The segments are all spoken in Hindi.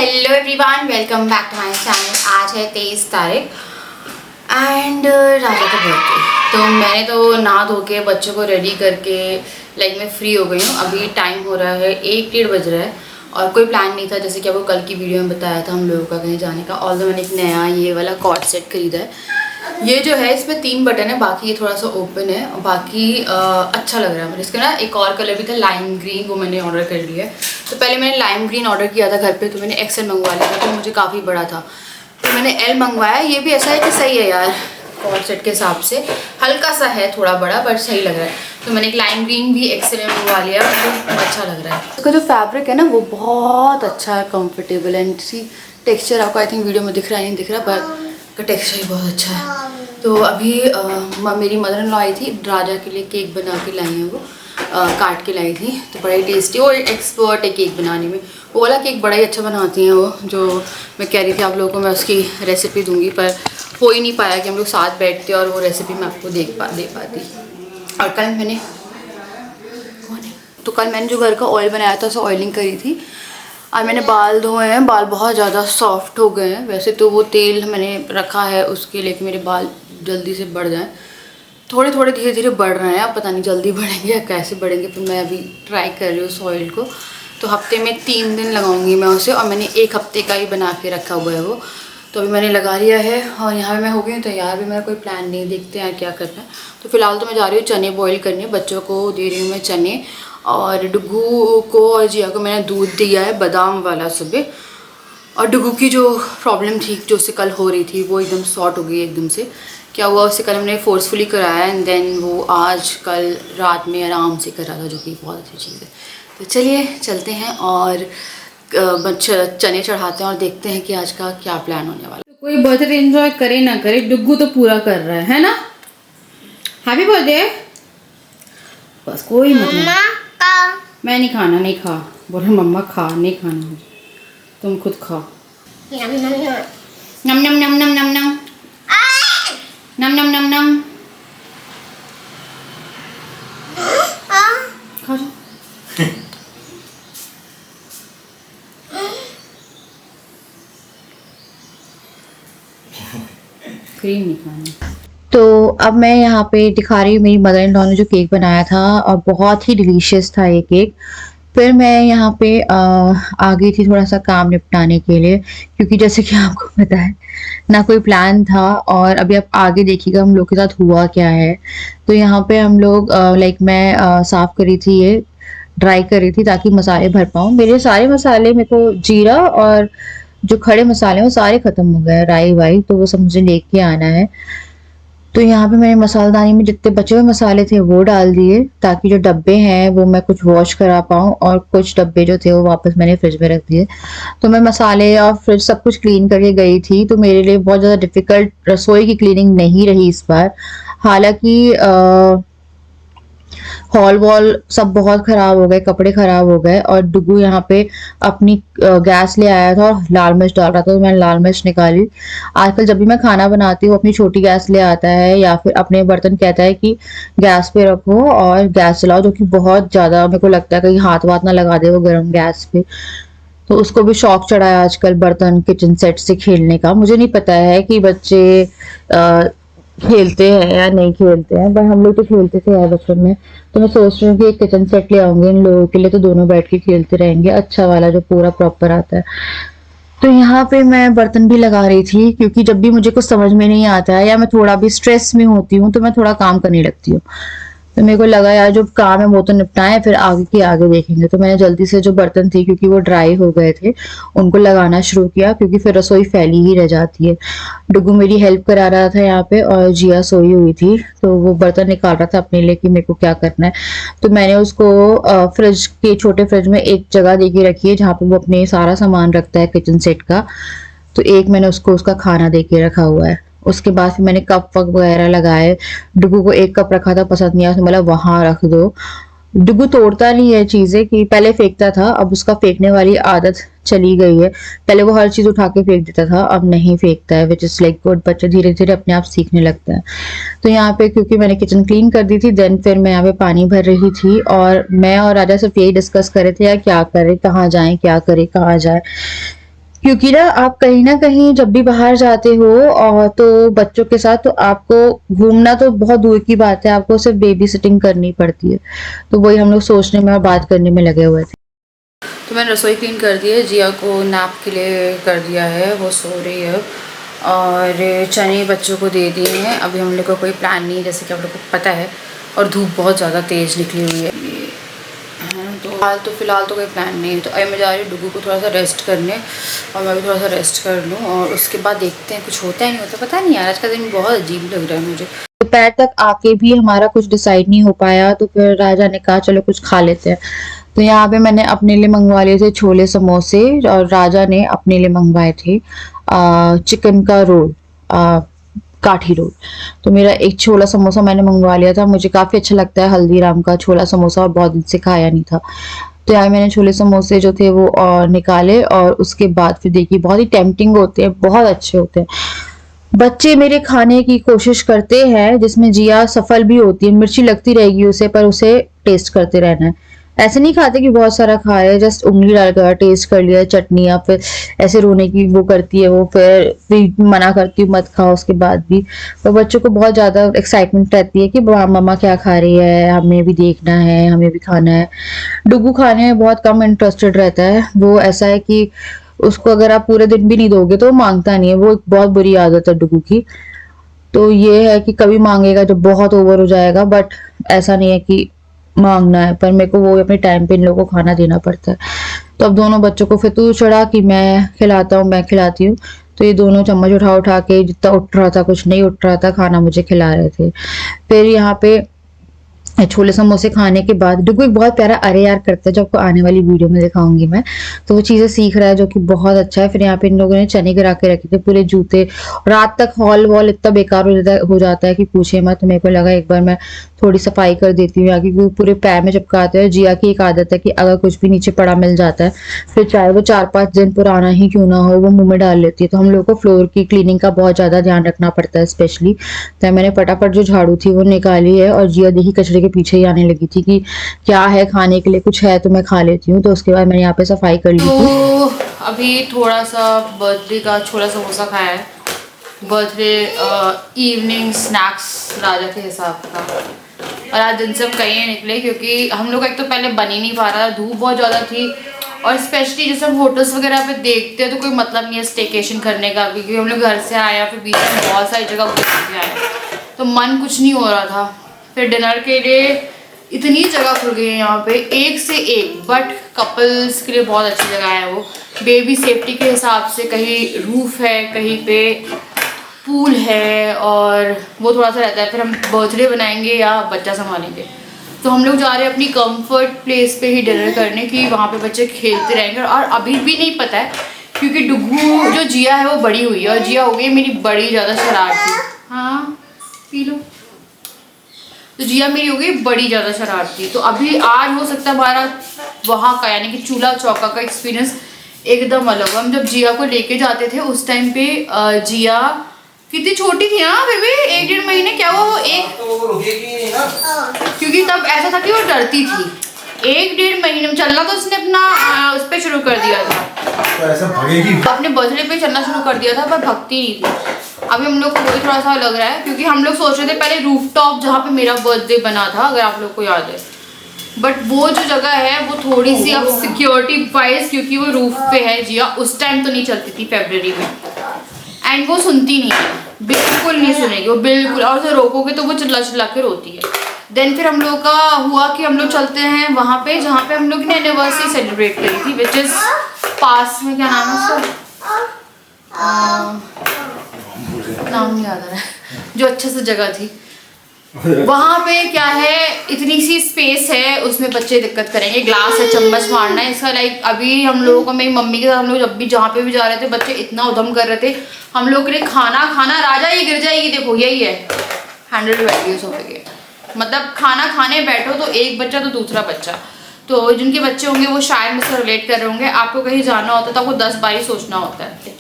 Hello everyone, welcome back to my channel. आज है 23 तारीख एंड राजा का बर्थडे। तो मैंने तो नहा धो के बच्चों को रेडी करके मैं फ्री हो गई हूँ। अभी टाइम हो रहा है 1-1:30 बज रहा है और कोई प्लान नहीं था, जैसे कि आपको कल की वीडियो में बताया था हम लोगों का कहीं जाने का। ऑल्दो मैंने एक नया ये वाला कॉर्ड सेट खरीदा है। ये जो है इसमें 3 बटन है, बाकी ये थोड़ा सा ओपन है और बाकी अच्छा लग रहा है मुझे। इसका ना एक और कलर भी था लाइम ग्रीन, वो मैंने ऑर्डर कर लिया है। तो पहले मैंने लाइम ग्रीन ऑर्डर किया था घर पे, तो मैंने एक्सेल मंगवा लिया था, तो मुझे काफ़ी बड़ा था तो मैंने एल मंगवाया। ये भी ऐसा है कि सही है यार, कॉर्ड सेट के हिसाब से हल्का सा है, थोड़ा बड़ा बट सही लग रहा है। तो मैंने एक लाइम ग्रीन भी एक्सेल में मंगवा लिया, तो अच्छा लग रहा है। इसका जो फैब्रिक है ना वो बहुत अच्छा है, कम्फर्टेबल एंड सी टेक्स्चर आपको आई थिंक वीडियो में दिख रहा है नहीं दिख रहा, पर का टेक्स्चर ही बहुत अच्छा है। तो अभी मेरी मदर इन लॉ आई थी, राजा के लिए केक बना के लाई है, वो काट के लाई थी। तो बड़ा ही टेस्टी और एक्सपर्ट है केक बनाने में। वो वाला केक बड़ा ही अच्छा बनाती हैं वो, जो मैं कह रही थी आप लोगों को मैं उसकी रेसिपी दूंगी, पर हो ही नहीं पाया कि हम लोग साथ बैठते और वो रेसिपी मैं आपको दे पाती। और कल मैंने जो घर का ऑयल बनाया था उसे ऑयलिंग करी थी और मैंने बाल धोए हैं। बाल बहुत ज़्यादा सॉफ्ट हो गए हैं। वैसे तो वो तेल मैंने रखा है उसके लिए कि मेरे बाल जल्दी से बढ़ जाएं, थोड़े थोड़े धीरे धीरे बढ़ रहे हैं। अब पता नहीं जल्दी बढ़ेंगे या कैसे बढ़ेंगे, तो मैं अभी ट्राई कर रही हूँ उस ऑयल को। तो हफ्ते में 3 दिन लगाऊंगी मैं उसे, और मैंने 1 हफ्ते का ही बना के रखा हुआ है वो। तो अभी मैंने लगा लिया है और यहाँ पे मैं हो गई हूँ तैयार। भी मेरा कोई प्लान नहीं, देखते हैं क्या करना है। तो फिलहाल तो मैं जा रही हूँ चने बॉईल करने, बच्चों को दे रही हूँ मैं चने, और डुगू को और जिया को मैंने दूध दिया है बादाम वाला सुबह। और डुगू की जो प्रॉब्लम थी जो उससे कल हो रही थी वो एकदम सॉर्ट हो गई एकदम से। क्या हुआ, उससे कल हमने फोर्सफुली कराया एंड देन वो आज कल रात में आराम से करा था, जो कि बहुत अच्छी चीज़ है। तो चलिए चलते हैं और चने चढ़ाते हैं और देखते हैं कि आज का क्या प्लान होने वाला है। तो कोई बर्थडे एंजॉय करे ना करे, डुगू तो पूरा कर रहा है ना। Happy birthday. बस कोई मतलब मैं नहीं खाना, नहीं खा बोल रहे मम्मा खा, नहीं खाना तुम खुद खाओ। नम नम नम नम नम नम नम नम नम नम नम खा जाओ। क्रीम नहीं खाना। तो अब मैं यहाँ पे दिखा रही हूँ मेरी मदर इन लॉ ने जो केक बनाया था, और बहुत ही डिलीशियस था ये केक। फिर मैं यहाँ पे आ गई थी थोड़ा सा काम निपटाने के लिए, क्योंकि जैसे कि आपको पता है ना कोई प्लान था। और अभी आप आगे देखिएगा हम लोग के साथ हुआ क्या है। तो यहाँ पे हम लोग मैं साफ करी थी, ये ड्राई करी थी ताकि मसाले भर पाऊँ। मेरे सारे मसाले, मेरे को जीरा और जो खड़े मसाले हैं वो सारे खत्म हो गए, राई वाई, तो वो सब मुझे लेके आना है। तो यहाँ पे मैंने मसालेदानी में जितने बचे हुए मसाले थे वो डाल दिए, ताकि जो डब्बे हैं वो मैं कुछ वॉश करा पाऊँ, और कुछ डब्बे जो थे वो वापस मैंने फ्रिज में रख दिए। तो मैं मसाले और फ्रिज सब कुछ क्लीन करके गई थी। तो मेरे लिए बहुत ज़्यादा डिफिकल्ट रसोई की क्लीनिंग नहीं रही इस बार। हालांकि हॉल वॉल सब बहुत खराब हो गए, कपड़े खराब हो गए। और डुगू यहाँ पे अपनी गैस ले आया था और लाल मिर्च डाल रहा था, तो मैंने लाल मिर्च निकाली। आजकल जब भी मैं खाना बनाती हूँ अपनी छोटी गैस ले आता है, या फिर अपने बर्तन कहता है कि गैस पे रखो और गैस चलाओ, जो कि बहुत ज्यादा मेरे को लगता है कहीं हाथ वाथ ना लगा दे वो गर्म गैस पे। तो उसको भी शौक चढ़ा है आजकल बर्तन किचन सेट से खेलने का। मुझे नहीं पता है कि बच्चे खेलते हैं या नहीं खेलते हैं, पर हम लोग तो खेलते थे यार बचपन में। तो मैं सोच रही हूँ कि एक किचन सेट ले आऊंगी इन लोगों के लिए, तो दोनों बैठ के खेलते रहेंगे, अच्छा वाला जो पूरा प्रॉपर आता है। तो यहाँ पे मैं बर्तन भी लगा रही थी, क्योंकि जब भी मुझे कुछ समझ में नहीं आता है या मैं थोड़ा भी स्ट्रेस में होती हूँ तो मैं थोड़ा काम करने लगती हूँ। तो मेरे को लगा यार जो काम है वो तो निपटाएं, फिर आगे की आगे देखेंगे। तो मैंने जल्दी से जो बर्तन थे, क्योंकि वो ड्राई हो गए थे, उनको लगाना शुरू किया, क्योंकि फिर रसोई फैली ही रह जाती है। डुगू मेरी हेल्प करा रहा था यहाँ पे, और जिया सोई हुई थी, तो वो बर्तन निकाल रहा था अपने लिए कि मेरे को क्या करना है। तो मैंने उसको फ्रिज के छोटे फ्रिज में एक जगह दे के रखी है जहाँ पे वो अपने सारा सामान रखता है किचन सेट का। तो एक मैंने उसको उसका खाना दे के रखा हुआ है। उसके बाद फिर मैंने कप वक वगैरह लगाए। डुगू को एक कप रखा था, पसंद नहीं आया, तो बोला वहां रख दो। डुगू तोड़ता नहीं है चीजें, कि पहले फेंकता था, अब उसका फेंकने वाली आदत चली गई है। पहले वो हर चीज उठा के फेंक देता था, अब नहीं फेंकता है, विच इज लाइक गुड। बच्चा धीरे धीरे अपने आप सीखने लगता है। तो यहाँ पे क्योंकि मैंने किचन क्लीन कर दी थी, देन फिर मैं यहाँ पे पानी भर रही थी, और मैं और राजा सिर्फ यही डिस्कस कर रहे थे यार क्या करे, कहाँ जाए, क्या करे, कहाँ जाए। क्योंकि ना आप कहीं न कहीं जब भी बाहर जाते हो और तो बच्चों के साथ तो आपको घूमना तो बहुत दूर की बात है, आपको सिर्फ़ बेबी सिटिंग करनी पड़ती है। तो वही हम लोग सोचने में और बात करने में लगे हुए थे। तो मैंने रसोई क्लीन कर दी है, जिया को नैप के लिए कर दिया है, वो सो रही है और चने बच्चों को दे दिए हैं। अभी हम लोग का कोई प्लान नहीं है, जैसे कि आप लोग को पता है, और धूप बहुत ज़्यादा तेज़ निकली हुई है। तो फ़िलहाल तो कोई प्लान नहीं है। तो अभी मैं जा रही हूँ डुगू को थोड़ा सा रेस्ट करने और मैं भी थोड़ा सा रेस्ट कर लूँ और उसके बाद देखते हैं कुछ होता है नहीं होता, पता नहीं यार, आज का दिन बहुत अजीब लग रहा है मुझे। दोपहर तक आके भी हमारा कुछ डिसाइड नहीं हो पाया, तो फिर राजा ने कहा चलो कुछ खा लेते हैं। तो यहाँ पे मैंने अपने लिए मंगवा लिए थे छोले समोसे और राजा ने अपने लिए मंगवाए थे चिकन का रोल, काठी रोल। तो मेरा एक छोला समोसा मैंने मंगवा लिया था, मुझे काफ़ी अच्छा लगता है हल्दीराम का छोला समोसा और बहुत दिन से खाया नहीं था। तो यार मैंने छोले समोसे जो थे वो निकाले और उसके बाद फिर देखिए बहुत ही टेम्पटिंग होते हैं, बहुत अच्छे होते हैं। बच्चे मेरे खाने की कोशिश करते हैं जिसमें जिया सफल भी होती है, मिर्ची लगती रहेगी उसे पर उसे टेस्ट करते रहना है। ऐसे नहीं खाते कि बहुत सारा खा रहे हैं, जस्ट उंगली डालकर टेस्ट कर लिया चटनी, या फिर ऐसे रोने की वो करती है, वो फिर मना करती हूँ मत खाओ उसके बाद भी। पर बच्चों को बहुत ज़्यादा एक्साइटमेंट रहती है कि मम्मा क्या खा रही है, हमें भी देखना है, हमें भी खाना है। डुगू खाने में बहुत कम इंटरेस्टेड रहता है, वो ऐसा है कि उसको अगर आप पूरे दिन भी नहीं दोगे तो वो मांगता नहीं है, वो एक बहुत बुरी आदत है डुगू की। तो ये है कि कभी मांगेगा जब बहुत ओवर हो जाएगा, बट ऐसा नहीं है कि मांगना है, पर मेरे को वो अपने टाइम पे इन लोगों को खाना देना पड़ता है। तो अब दोनों बच्चों को फिर तू चढ़ा कि मैं खिलाता हूँ, मैं खिलाती हूँ। तो ये दोनों चम्मच उठा उठा के जितना उठ रहा था, कुछ नहीं उठ रहा था, खाना मुझे खिला रहे थे। फिर यहाँ पे छोले समोसे खाने के बाद डुगू एक बहुत प्यारा अरे यार करता है, जो आपको आने वाली वीडियो में दिखाऊंगी मैं। तो वो चीज़ें सीख रहा है जो कि बहुत अच्छा है। फिर यहाँ पे इन लोगों ने चने गिरा के रखे थे, पूरे जूते। रात तक हॉल वॉल इतना बेकार हो जाता है कि पूछे मत। तो मेरे को लगा एक बार मैं थोड़ी सफाई कर देती हूँ, क्योंकि वो पूरे पैर में चिपकाते हैं। जिया की एक आदत है कि अगर कुछ भी नीचे पड़ा मिल जाता है, फिर चाहे वो 4-5 दिन पुराना ही क्यों ना हो, वो मुंह में डाल लेती है। तो हम लोग को फ्लोर की क्लीनिंग का बहुत ज़्यादा ध्यान रखना पड़ता है स्पेशली। तो मैंने फटाफट जो झाड़ू थी वो निकाली है और जिया देखी कचरे के पीछे ही आने लगी थी कि क्या है खाने के लिए, कुछ है तो मैं खा लेती हूँ। तो उसके बाद मैंने यहाँ पे सफाई कर ली थी। तो अभी थोड़ा सा बर्थडे का छोला समोसा खाया है, बर्थडे इवनिंग स्नैक्स राजा के हिसाब का। और आज दिन से हम कहीं नहीं निकले क्योंकि हम लोग एक तो पहले बन ही नहीं पा रहा था, धूप बहुत ज़्यादा थी, और स्पेशली जैसे हम होटल्स वगैरह पे देखते हैं तो कोई मतलब नहीं है स्टेकेशन करने का भी, क्योंकि हम लोग घर से आए या फिर बीच में बहुत सारी जगह घूम के आए, तो मन कुछ नहीं हो रहा था। फिर डिनर के लिए इतनी जगह खुल गई है यहाँ पे, एक से एक, बट कपल्स के लिए बहुत अच्छी जगह है वो। बेबी सेफ्टी के हिसाब से कहीं रूफ है, कहीं पे पूल है, और वो थोड़ा सा रहता है। फिर हम बर्थडे बनाएंगे या बच्चा संभालेंगे, तो हम लोग जा रहे हैं अपनी कंफर्ट प्लेस पे ही डिनर करने की, वहाँ पे बच्चे खेलते रहेंगे। और अभी भी नहीं पता है क्योंकि डुगू जो जिया है वो बड़ी हुई है और जिया हो गई मेरी बड़ी ज़्यादा शरारती। हाँ पी लो। तो जिया मेरी हो गई बड़ी ज़्यादा शरारती। तो अभी आज हो सकता है हमारा वहाँ का यानी कि चूल्हा चौका का एक्सपीरियंस एकदम अलग हो। हम जब जिया को लेके जाते थे उस टाइम पे जिया कितनी छोटी थी, हाँ बेबी, 1-1.5 महीने, क्या हुआ वो एक, क्योंकि तब ऐसा था कि वो डरती थी। 1-1.5 महीने में चलना तो उसने अपना उस पर शुरू कर दिया था, तो ऐसा भागेगी, अपने बर्थडे पे चलना शुरू कर दिया था, पर भगती नहीं थी। अभी हम लोग को वही थोड़ा सा लग रहा है क्योंकि हम लोग सोच रहे थे पहले रूफटॉप जहाँ पे मेरा बर्थडे बना था, अगर आप लोग को याद है, बट वो जो जगह है वो थोड़ी सी अब सिक्योरिटी वाइज, क्योंकि वो रूफ पे है जिया, उस टाइम तो नहीं चलती थी फरवरी में, एंड वो सुनती नहीं है, बिल्कुल नहीं सुनेगी वो बिल्कुल, और उसे रोकोगे तो वो चिल्ला चिल्ला के रोती है। देन फिर हम लोग का हुआ कि हम लोग चलते हैं वहाँ पे जहाँ पे हम लोग ने एनिवर्सरी सेलिब्रेट करी थी, विच इज़ पास में, क्या नाम है उसका, नाम नहीं याद आ रहा है, जो अच्छे से जगह थी वहाँ पे। क्या है, इतनी सी स्पेस है, उसमें बच्चे दिक्कत करेंगे, ग्लास है, चम्मच मारना है इसका। लाइक अभी हम लोगों को, मेरी मम्मी के साथ हम लोग जब भी जहाँ पे भी जा रहे थे, बच्चे इतना उधम कर रहे थे हम लोग के लिए, खाना खाना, राजा ये गिर जाएगी, देखो यही है 100 वैल्यूज हो गए, मतलब खाना खाने बैठो तो एक बच्चा तो दूसरा बच्चा। तो जिनके बच्चे होंगे वो शायद मुझसे रिलेट कर रहे होंगे, आपको कहीं जाना होता है तो आपको 10 बार ही सोचना होता है।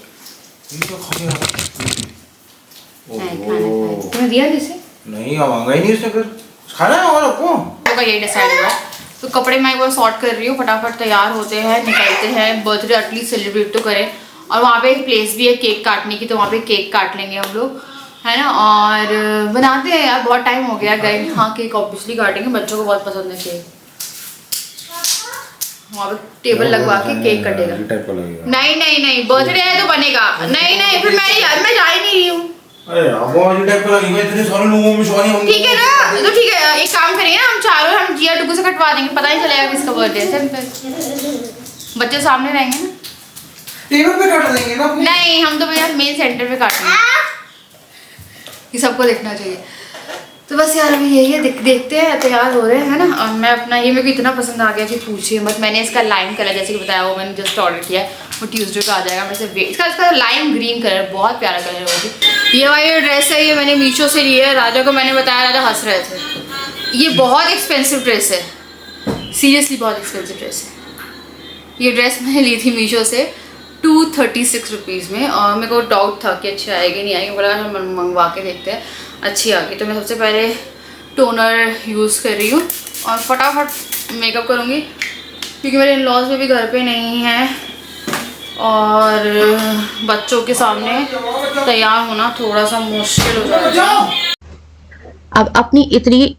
तुम्हें दिया जैसे नहीं मांगा ही नहीं उसने, फिर खाना होगा को यही डिसाइड हुआ। तो कपड़े मैं एक बार सॉर्ट कर रही हूँ, फटाफट तैयार होते हैं, निकलते हैं, बर्थडे एटलीस्ट सेलिब्रेट तो करें। और वहाँ पे एक प्लेस भी है केक काटने की, तो वहाँ पे केक काट लेंगे हम लोग, है ना। और बनाते हैं यार, बहुत टाइम हो गया गए। हाँ केक ऑब्वियसली काटेंगे, बच्चों को बहुत पसंद है केक। वहाँ पे टेबल लगवा के केक कटेगा। नहीं नहीं नहीं, बर्थडे है तो बनेगा। नहीं नहीं फिर मैं जा ही नहीं रही हूँ। ठीक है ना, तो ठीक है, एक काम करेंगे ना, हम चारों, हम जिया डुगू से कटवा देंगे, पता नहीं चलेगा किसका बर्थडे है। बच्चे सामने रहेंगे ना, टेबल पे काट देंगे ना। नहीं हम तो भैया मेन सेंटर पे काटेंगे, ये सबको देखना चाहिए। तो बस यार अभी यही है, देखते हैं, तैयार हो रहे हैं ना। और मैं अपना ये, मेरे को इतना पसंद आ गया कि पूछिए मत। मैंने इसका लाइम कलर जैसे कि बताया, वो मैंने जस्ट ऑर्डर किया है, वो ट्यूसडे को आ जाएगा। मैं से इसका लाइम ग्रीन कलर, बहुत प्यारा कलर है वो भी। ये वाली ड्रेस है, ये मैंने मीशो से ली है। राजा को मैंने बताया, राजा हंस रहे थे। ये बहुत एक्सपेंसिव ड्रेस है, सीरियसली बहुत एक्सपेंसिव ड्रेस है। ये ड्रेस मैंने ली थी मीशो से 236 रुपीज़ में, और मेरे को डाउट था कि अच्छी आएगी नहीं आएगी, बोला हम मंगवा के देखते हैं, अच्छी आ गई। तो मैं सबसे पहले टोनर यूज़ कर रही हूँ और फटाफट मेकअप करूँगी, क्योंकि मेरे इन-लॉज़ भी घर पे नहीं हैं और बच्चों के सामने तैयार होना थोड़ा सा मुश्किल हो जाता है। अब अपनी इतनी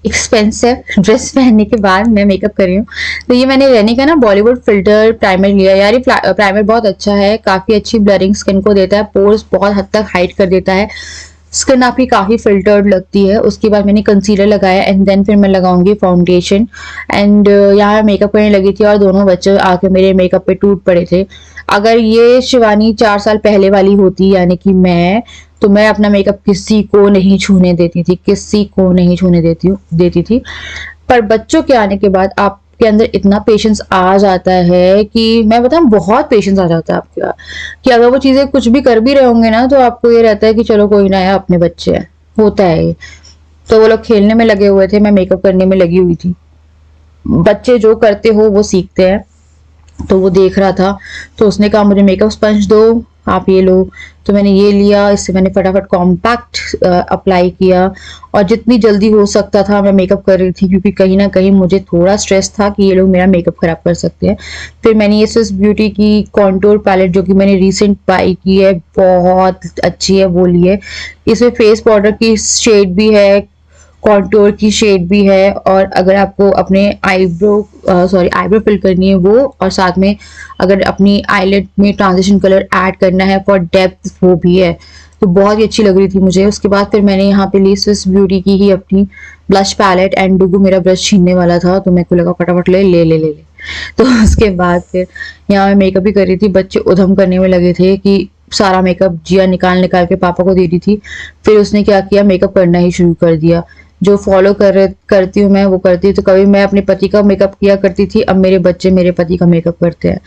एक्सपेंसिव ड्रेस पहनने के बाद मैं मेकअप कर रही हूँ। तो ये मैंने रेनी का ना बॉलीवुड फिल्टर प्राइमर लिया यार। ये प्राइमर बहुत अच्छा है, काफ़ी अच्छी ब्लरिंग स्किन को देता है, पोर्स बहुत हद तक हाइड कर देता है, स्किन आपकी काफ़ी फिल्टर्ड लगती है। उसके बाद मैंने कंसीलर लगाया एंड देन फिर मैं लगाऊंगी फाउंडेशन। एंड यहाँ मेकअप करने लगी थी और दोनों बच्चे आके मेरे मेकअप पे टूट पड़े थे। अगर ये शिवानी 4 साल पहले वाली होती, यानी कि मैं, तो मैं अपना मेकअप किसी को नहीं छूने देती थी, किसी को नहीं छूने देती थी। पर बच्चों के आने के बाद आपके अंदर इतना पेशेंस आ जाता है कि मैं बताऊं, बहुत पेशेंस आ जाता है आपके, कि अगर वो चीज़ें कुछ भी कर भी रहे होंगे ना, तो आपको ये रहता है कि चलो कोई ना है, अपने बच्चे हैं, होता है ये। तो वो लोग खेलने में लगे हुए थे, मैं मेकअप करने में लगी हुई थी। बच्चे जो करते हो वो सीखते हैं। तो वो देख रहा था, तो उसने कहा मुझे मेकअप स्पंज दो, आप ये लो। तो मैंने ये लिया, इससे मैंने फटाफट कॉम्पैक्ट अप्लाई किया और जितनी जल्दी हो सकता था मैं मेकअप कर रही थी, क्योंकि कहीं ना कहीं मुझे थोड़ा स्ट्रेस था कि ये लोग मेरा मेकअप खराब कर सकते हैं। फिर मैंने ये स्विस ब्यूटी की कॉन्टूर पैलेट, जो कि मैंने रिसेंट बाई की है, बहुत अच्छी है, वो ली है। इसमें फेस पाउडर की शेड भी है, कॉन्टूर की शेड भी है, और अगर आपको अपने आईब्रो फिल करनी है वो, और साथ में अगर अपनी आईलेट में ट्रांजिशन कलर ऐड करना है फॉर डेप्थ, वो भी है। तो बहुत ही अच्छी लग रही थी मुझे। उसके बाद फिर मैंने यहाँ पे ली स्विस ब्यूटी की ही अपनी ब्लश पैलेट, एंड डुगू मेरा ब्रश छीनने वाला था, तो मेरे को लगा फटाफट ले। तो उसके बाद फिर यहाँ मैं मेकअप भी कर रही थी, बच्चे उधम करने में लगे थे कि सारा मेकअप जिया निकाल के पापा को दे रही थी। फिर उसने क्या किया, मेकअप करना ही शुरू कर दिया। जो फॉलो करती हूँ मैं, वो करती हूँ। तो कभी मैं अपने पति का मेकअप किया करती थी, अब मेरे बच्चे मेरे पति का मेकअप करते हैं।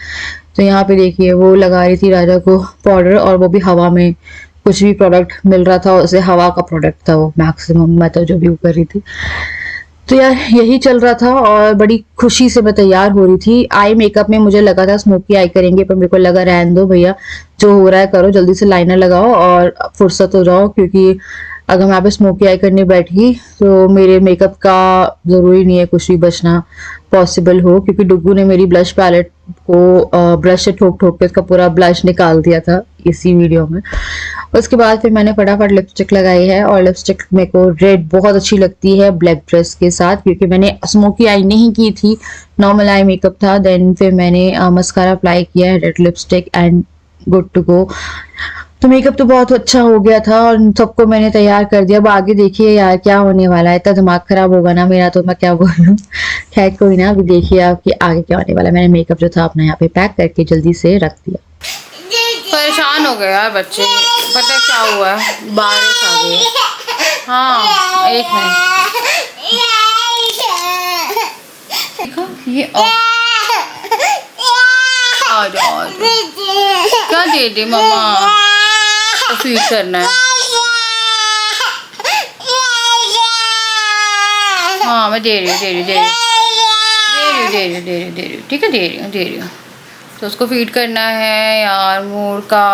तो यहाँ पे देखिए, वो लगा रही थी राजा को पाउडर, और वो भी हवा में, कुछ भी प्रोडक्ट मिल रहा था उसे, हवा का प्रोडक्ट था वो मैक्सिमम, मैं तो जो भी वो कर रही थी। तो यार यही चल रहा था और बड़ी खुशी से मैं तैयार हो रही थी। आई मेकअप में मुझे लगा था स्मोकी आई करेंगे, पर मेरे को लगा रहने दो भैया, जो हो रहा है करो, जल्दी से लाइनर लगाओ और फुर्सत हो जाओ, क्योंकि अगर मैं यहाँ पे स्मोकी आई करने बैठी तो मेरे मेकअप का ज़रूरी नहीं है कुछ भी बचना पॉसिबल हो, क्योंकि डुगू ने मेरी ब्लश पैलेट को ब्रश से ठोक के उसका पूरा ब्लश निकाल दिया था इसी वीडियो में। उसके बाद फिर मैंने फटाफट लिपस्टिक लगाई है, और लिपस्टिक मेरे को रेड बहुत अच्छी लगती है ब्लैक ड्रेस के साथ, क्योंकि मैंने स्मोकी आई नहीं की थी, नॉर्मल आई मेकअप था। देन फिर मैंने मस्कारा अप्लाई किया है, red lipstick, and good to go. तो मेकअप तो बहुत अच्छा हो गया था और सबको मैंने तैयार कर दिया। अब आगे देखिए यार क्या होने वाला है, इतना दिमाग खराब होगा ना मेरा, तो मैं क्या बोलूँ। खैर कोई ना, अभी देखिए आप कि आगे क्या होने वाला है। मैंने मेकअप जो था अपना यहाँ पे पैक करके जल्दी से रख दिया। परेशान हो गए यार बच्चे, पता क्या हुआ, बारिश आ गई। हाँ एक मिनट, ये आ जाओ। क्या दे दे मम्मा, तो फीड करना है। हाँ मैं दे रही हूँ, ठीक है, दे रही हूँ। तो उसको फीड करना है यार। मूड का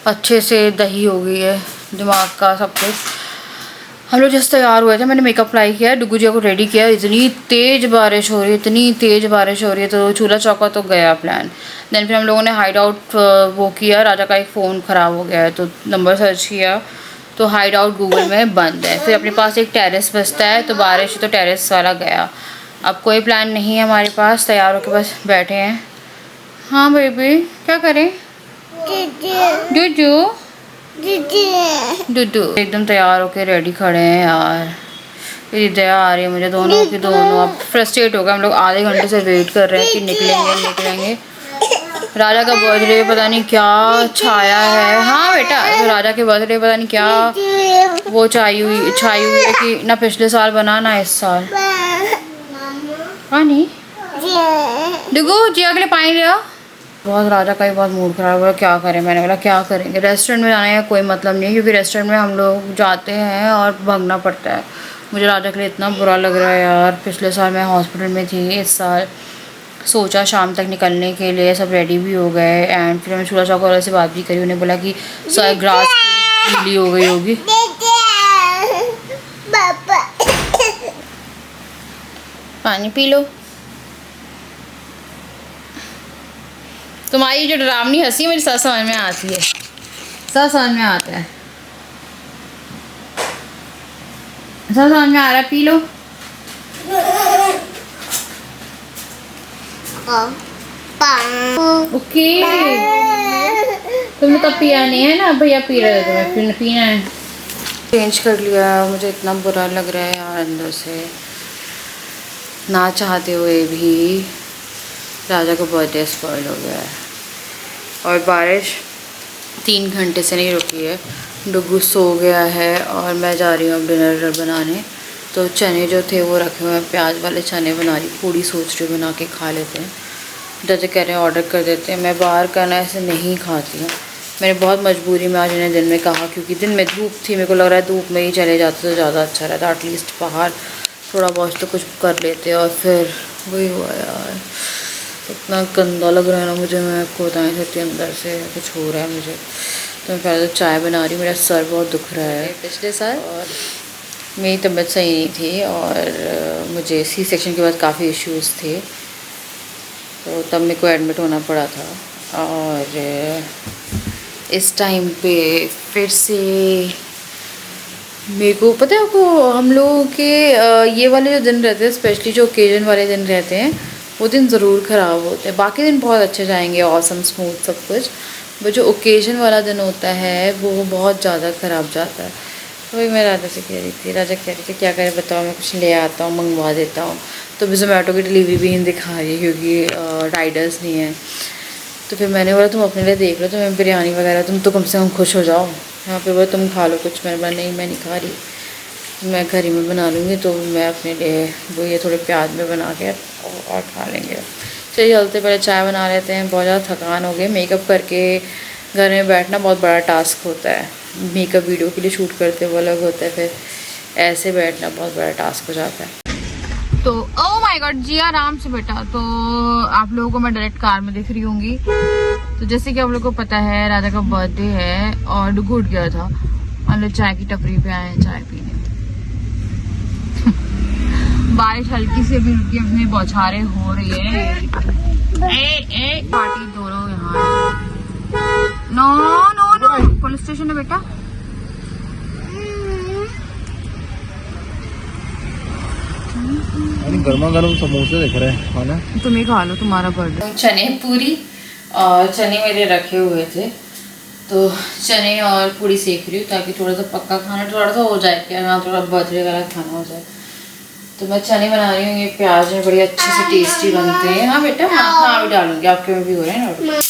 अच्छे से दही हो गई है, दिमाग का सब कुछ। हम लोग जस्ट तैयार हुए थे, मैंने मेकअप अप्लाई किया, डुगू जी को रेडी किया, इतनी तेज़ बारिश हो रही है, इतनी तेज़ बारिश हो रही है, तो चूल्हा चौका तो गया प्लान। देन फिर हम लोगों ने हाइड आउट वो किया, राजा का एक फ़ोन ख़राब हो गया है तो नंबर सर्च किया तो हाइड आउट गूगल में बंद है। फिर अपने पास एक टेरेस बचता है तो बारिश तो टेरेस वाला गया। अब कोई प्लान नहीं है हमारे पास, तैयार होकर बस बैठे हैं। हाँ बेबी क्या करें? डूडू डूडू एकदम तैयार होके रेडी खड़े हैं यार। मेरी दया आ रही है मुझे, दोनों की दोनों अब फ्रस्ट्रेट हो गए। हम लोग आधे घंटे से वेट कर रहे हैं कि निकलेंगे। राजा का बर्थडे पता नहीं क्या छाया है। हाँ बेटा, तो राजा के बर्थडे पता नहीं क्या वो छाई हुई है कि ना पिछले साल बना ना इस साल। पानी डिगो जी अगले पानी ले आओ। बहुत राजा का ही बहुत मूड खराब हुआ, क्या करें। मैंने बोला क्या करेंगे, रेस्टोरेंट में जाने का कोई मतलब नहीं है क्योंकि रेस्टोरेंट में हम लोग जाते हैं और भागना पड़ता है। मुझे राजा के लिए इतना बुरा लग रहा है यार। पिछले साल मैं हॉस्पिटल में थी, इस साल सोचा शाम तक निकलने के लिए, सब रेडी भी हो गए। एंड फिर मैं चूल्हा चौका वाले से बात भी करी, उन्हें बोला कि ग्रास गीली हो गई होगी। पानी पी लो। तुम्हारी जो डरावनी हंसी मेरी सब समझ में आती है, सब समझ में आता है, सब समझ में आ रहा है। P low. ओके तुमने तब पिया नहीं है ना, भैया पी रहे थे, तुम्हें फिर पीना है। चेंज कर लिया, मुझे इतना बुरा लग रहा है यार अंदर से, ना चाहते हुए भी राजा का बर्थडे स्पॉइल हो गया है। और बारिश 3 घंटे से नहीं रुकी है। डुगू सो गया है और मैं जा रही हूँ अब डिनर बनाने। तो चने जो थे वो रखे हुए हैं, प्याज वाले चने बना रही, पूड़ी सोच रही बना के खा लेते हैं। दादा कह रहे हैं ऑर्डर कर देते हैं, मैं बाहर का ना ऐसे नहीं खाती हूँ। मैंने बहुत मजबूरी में आज इन्हें दिन में कहा क्योंकि दिन में धूप थी, मेरे को लग रहा है धूप में ही चले जाते तो ज़्यादा अच्छा रहता, एटलीस्ट बाहर थोड़ा बहुत तो कुछ कर लेते। और फिर वही हुआ यार, इतना गंदा लग रहा है ना मुझे, मैं आपको बता नहीं सकती, अंदर से कुछ हो रहा है मुझे। तो मैं पहले तो चाय बना रही हूँ, मेरा सर बहुत दुख रहा है पिछले साल, और मेरी तबीयत सही नहीं थी और मुझे सी सेक्शन के बाद काफ़ी इश्यूज़ थे, तो तब मेरे को एडमिट होना पड़ा था। और इस टाइम पे फिर से मेरे को पता है आपको, हम लोगों के ये वाले जो दिन रहते हैं, स्पेशली जो ओकेजन वाले दिन रहते हैं, वो दिन ज़रूर ख़राब होते हैं। बाकी दिन बहुत अच्छे जाएंगे, ऑसम स्मूथ सब कुछ, बट जो ओकेजन वाला दिन होता है वो बहुत ज़्यादा ख़राब जाता है। वही मैं राजा से कह रही थी, राजा कह रही थी क्या करें बताओ, मैं कुछ ले आता हूँ, मंगवा देता हूँ। तो भी जोमेटो की डिलीवरी भी नहीं दिखा रही है क्योंकि राइडर्स नहीं है। तो फिर मैंने बोला तुम अपने लिए देख लो, तुम्हें बिरयानी वगैरह, तुम तो कम से कम खुश हो जाओ। यहाँ पे बोला तुम खा लो कुछ, मैंने बोला नहीं मैं नहीं खा रही, मैं घर ही में बना लूँगी। तो मैं अपने लिए वो ये थोड़े प्याज में बना के और खा लेंगे। चलिए चलते पहले चाय बना लेते हैं, बहुत ज़्यादा थकान हो गई। मेकअप करके घर में बैठना बहुत बड़ा टास्क होता है, मेकअप वीडियो के लिए शूट करते वो अलग होता है, फिर ऐसे बैठना बहुत बड़ा टास्क हो जाता है। तो ओह माय गॉड जी आराम से बेटा। तो आप लोगों को मैं डायरेक्ट कार में दिख रही होंगी। तो जैसे कि आप लोगों को पता है राजा का बर्थडे है और डुगू उठ गया था, हम लोग चाय की टपरी पे आए हैं चाय पीने। बारिश हल्की से भी रुकी, अपनी बौछारें हो रही है। ए पार्टी दोनों यहाँ। No no no police station है बेटा। गर्मा गर्म समोसे दिख रहे हैं, खाना तुम ही खा लो, तुम्हारा बर्थडे। चने पूरी और चने मेरे रखे हुए थे, तो चने और पूरी सेक रही हूँ ताकि थोड़ा सा पक्का खाना थोड़ा सा हो जाए, क्या ना थोड़ा बर्थडे वाला खाना हो जाए। तो मैं चने बना रही हूँ, ये प्याज में बड़ी अच्छे से टेस्टी बनते हैं। हाँ बेटा हाँ भी डालूंगी, आपके में भी हो रहे हैं ना।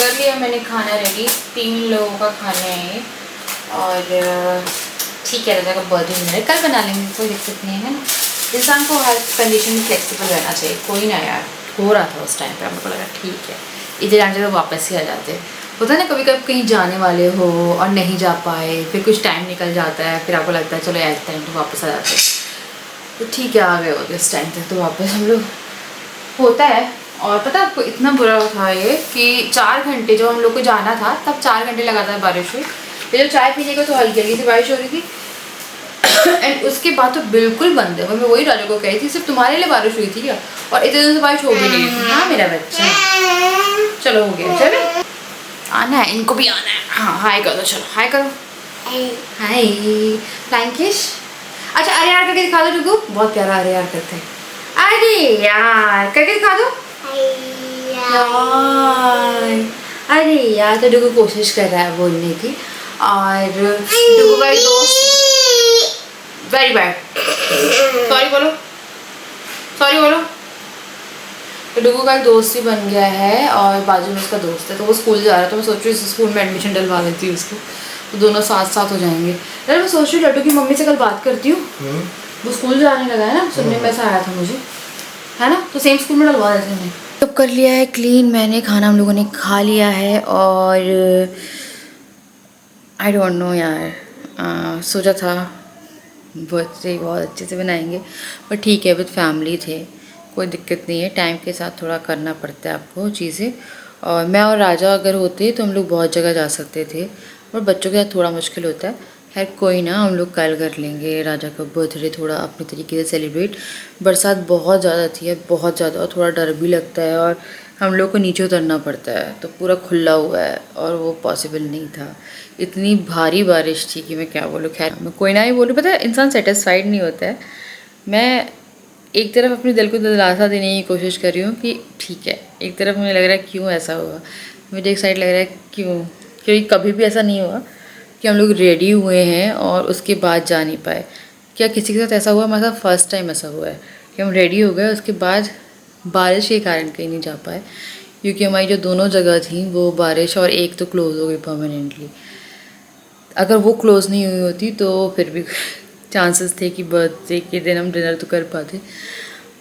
कर लिया मैंने खाना रेडी, 3 लोगों का खाना है ये। और ठीक है, राजा का बर्थडे है, कल बना लेंगे, कोई दिक्कत नहीं है ना। इंसान को हर कंडीशन में फ्लेक्सिबल रहना चाहिए। कोई ना यार, हो रहा था उस टाइम पे, हमको लगा ठीक है इधर आने तो वापस ही आ जाते। होता है ना कभी कभी कहीं जाने वाले हो और नहीं जा पाए, फिर कुछ टाइम निकल जाता है, फिर आपको लगता है चलो यार इस टाइम तो वापस आ जाते। तो ठीक है, आ गए होते इस टाइम तक तो वापस हम लोग, होता है। और पता है आपको इतना बुरा था ये कि 4 घंटे जब हम लोग को जाना था तब 4 घंटे लगातार बारिश हुई। फिर जब चाय पीने को तो हल्की हल्की सी बारिश हो रही थी एंड उसके बाद तो बिल्कुल बंद है। मैं वही राजा को कही थी, सिर्फ तुम्हारे लिए बारिश हुई थी क्या? और इतने दिन से बारिश हो भी नहीं थी। हाँ मेरा बच्चा, चलो हो गया, चलो आना है, इनको भी आना है। हाँ हाय करो, चलो हाय करो, हाय फ्लैंकिश। अच्छा अरे यार करके दिखा दो डुगू, बहुत प्यारा अरे यार करते हैं। अरे यार करके दिखा दो यार। अरे यार तो डुगू कोशिश कर रहा है बोलने की। और डुगू का एक दोस्त, वेरी बैड, सॉरी बोलो, सॉरी बोलो। तो डुगू का एक दोस्त ही बन गया है और बाजू में उसका दोस्त है, तो वो स्कूल जा रहा है। तो मैं सोच रही हूँ स्कूल में एडमिशन डलवा देती हूँ उसको, तो दोनों साथ साथ हो जाएंगे। यार मैं सोच रही हूँ लड्डू की मम्मी से कल बात करती हूँ, वो स्कूल जाने लगा है ना, सुनने में ऐसा आया था मुझे, है ना, तो सेम स्कूल में डलवा देते हैं। सब कर लिया है क्लीन मैंने, खाना हम लोगों ने खा लिया है। और आई डोंट नो यार, सोचा था बर्थडे बहुत अच्छे से बनाएंगे, पर ठीक है विद फैमिली थे, कोई दिक्कत नहीं है। टाइम के साथ थोड़ा करना पड़ता है आपको चीज़ें। और मैं और राजा अगर होते तो हम लोग बहुत जगह जा सकते थे, और बच्चों के साथ थोड़ा मुश्किल होता है। खैर कोई ना, हम लोग कल कर लेंगे राजा का बर्थडे थोड़ा अपने तरीके से सेलिब्रेट। बरसात बहुत ज़्यादा थी है, बहुत ज़्यादा, और थोड़ा डर भी लगता है, और हम लोग को नीचे उतरना पड़ता है तो पूरा खुला हुआ है और वो पॉसिबल नहीं था। इतनी भारी बारिश थी कि मैं क्या बोलूँ। खैर मैं कोई ना ही बोलूँ, पता है इंसान सेटिस्फाइड नहीं होता है। मैं एक तरफ अपने दिल को दिलासा देने की कोशिश कर रही हूँ कि ठीक है, एक तरफ मुझे लग रहा है क्यों ऐसा हुआ, मुझे एक साइड लग रहा है क्यों, क्योंकि कभी भी ऐसा नहीं हुआ कि हम लोग रेडी हुए हैं और उसके बाद जा नहीं पाए। क्या किसी के साथ ऐसा हुआ? हमारे साथ फर्स्ट टाइम ऐसा हुआ है कि हम रेडी हो गए, उसके बाद बारिश के कारण कहीं नहीं जा पाए, क्योंकि हमारी जो दोनों जगह थी वो बारिश, और एक तो क्लोज़ हो गई परमानेंटली। अगर वो क्लोज़ नहीं हुई होती तो फिर भी चांसेस थे कि बर्थडे के दिन हम डिनर तो कर पाते,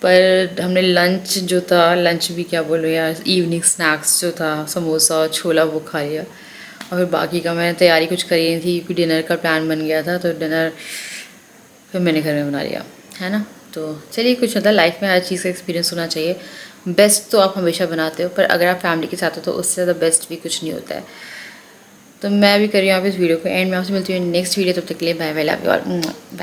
पर हमने लंच जो था, लंच भी क्या बोलो यार, इवनिंग स्नैक्स जो था समोसा और छोला वो खा लिया। और फिर बाकी का मैंने तैयारी कुछ करी नहीं थी क्योंकि डिनर का प्लान बन गया था, तो डिनर फिर मैंने घर में बना लिया, है ना। तो चलिए, कुछ मतलब लाइफ में हर चीज़ का एक्सपीरियंस होना चाहिए। बेस्ट तो आप हमेशा बनाते हो, पर अगर आप फैमिली के साथ हो तो उससे ज़्यादा बेस्ट भी कुछ नहीं होता है। तो मैं भी कर रही हूँ आप इस वीडियो को एंड में आपसे मिलती हूँ नेक्स्ट वीडियो। तब तक के लिए bye bye, love you all, bye.